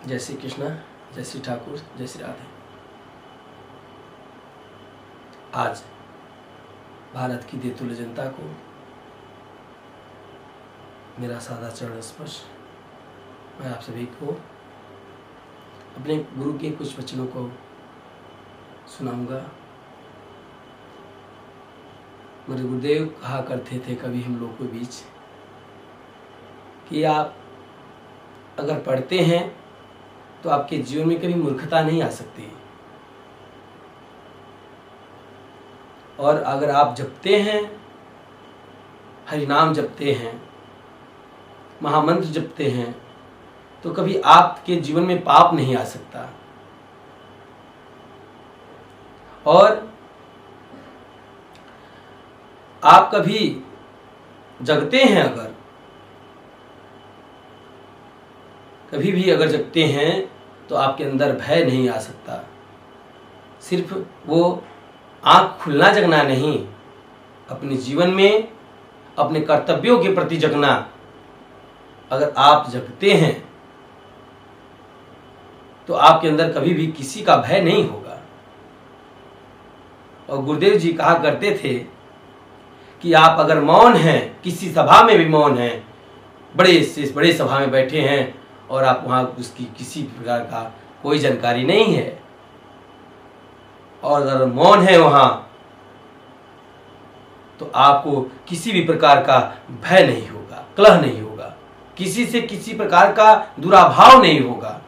जय श्री कृष्ण, जय श्री ठाकुर, जय श्री राधे। आज भारत की देतुल्य जनता को मेरा सादा चरण स्पर्श। मैं आप सभी को अपने गुरु के कुछ वचनों को सुनाऊंगा। मेरे गुरुदेव कहा करते थे कभी हम लोग के बीच कि आप अगर पढ़ते हैं तो आपके जीवन में कभी मूर्खता नहीं आ सकती, और अगर आप जपते हैं, हरिनाम जपते हैं, महामंत्र जपते हैं, तो कभी आपके जीवन में पाप नहीं आ सकता। और आप कभी जगते हैं, अगर कभी भी अगर जगते हैं तो आपके अंदर भय नहीं आ सकता। सिर्फ वो आंख खुलना जगना नहीं, अपने जीवन में अपने कर्तव्यों के प्रति जगना। अगर आप जगते हैं तो आपके अंदर कभी भी किसी का भय नहीं होगा। और गुरुदेव जी कहा करते थे कि आप अगर मौन हैं, किसी सभा में भी मौन हैं, बड़े से बड़े सभा में बैठे हैं और आप वहाँ उसकी किसी प्रकार का कोई जानकारी नहीं है, और अगर मौन है वहाँ, तो आपको किसी भी प्रकार का भय नहीं होगा, कलह नहीं होगा, किसी से किसी प्रकार का दुराभाव नहीं होगा,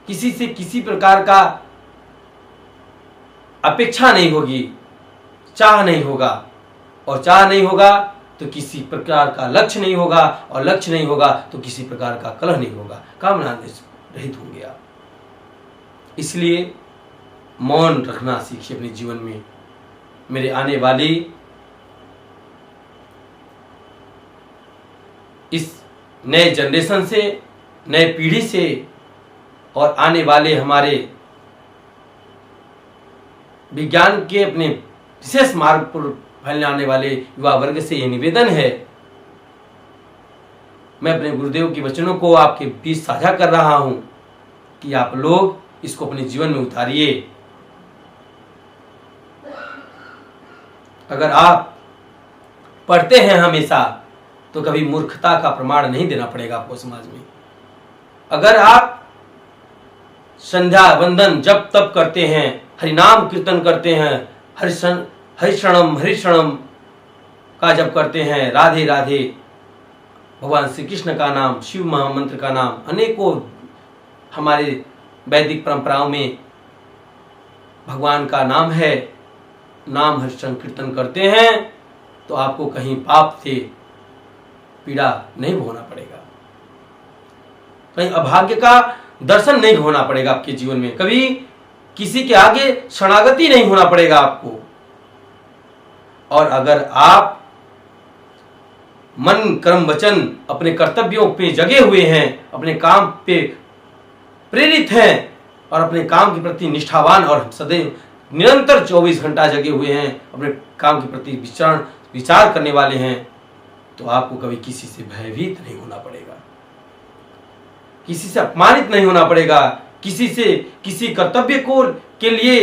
किसी से किसी प्रकार का अपेक्षा नहीं होगी, चाह नहीं होगा, और चाह नहीं होगा तो किसी प्रकार का लक्ष्य नहीं होगा, और लक्ष्य नहीं होगा तो किसी प्रकार का कलह नहीं होगा, कामना रहित होंगे आप। इसलिए मौन रखना सीखिए अपने जीवन में। मेरे आने वाली इस नए जनरेशन से, नए पीढ़ी से, और आने वाले हमारे विज्ञान के अपने विशेष मार्ग पर फैलने आने वाले युवा वर्ग से यह निवेदन है। मैं अपने गुरुदेव के वचनों को आपके बीच साझा कर रहा हूं कि आप लोग इसको अपने जीवन में उतारिए। अगर आप पढ़ते हैं हमेशा तो कभी मूर्खता का प्रमाण नहीं देना पड़ेगा आपको समाज में। अगर आप संध्या वंदन जप तप करते हैं, हरिनाम कीर्तन करते हैं, हरिशरणम हरिशरणम का जप करते हैं, राधे राधे, भगवान श्री कृष्ण का नाम, शिव महामंत्र का नाम, अनेकों हमारे वैदिक परंपराओं में भगवान का नाम है, नाम हरिशरण कीर्तन करते हैं, तो आपको कहीं पाप से पीड़ा नहीं भोगना पड़ेगा, कहीं अभाग्य का दर्शन नहीं होना पड़ेगा आपके जीवन में, कभी किसी के आगे शरणागति नहीं होना पड़ेगा आपको। और अगर आप मन कर्म वचन अपने कर्तव्यों पे जगे हुए हैं, अपने काम पे प्रेरित हैं, और अपने काम के प्रति निष्ठावान और सदैव निरंतर 24 घंटा जगे हुए हैं, अपने काम के प्रति विचार करने वाले हैं, तो आपको कभी किसी से भयभीत नहीं होना पड़ेगा, किसी से अपमानित नहीं होना पड़ेगा, किसी से किसी कर्तव्य को के लिए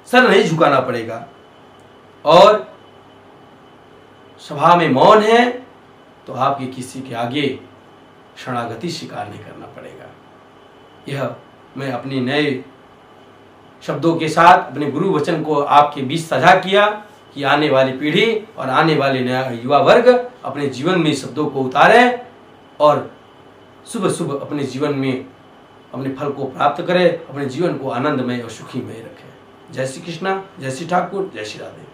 सर नहीं झुकाना पड़ेगा। और सभा में मौन है तो आपके किसी के आगे शरणागति स्वीकार नहीं करना पड़ेगा। यह मैं अपने नए शब्दों के साथ अपने गुरु वचन को आपके बीच साझा किया कि आने वाली पीढ़ी और आने वाले नया युवा वर्ग अपने जीवन में शब्दों को उतारे और शुभ शुभ अपने जीवन में अपने फल को प्राप्त करे, अपने जीवन को आनंदमय और सुखीमय रखे। जय श्री कृष्णा, जय श्री ठाकुर, जय श्री राधे।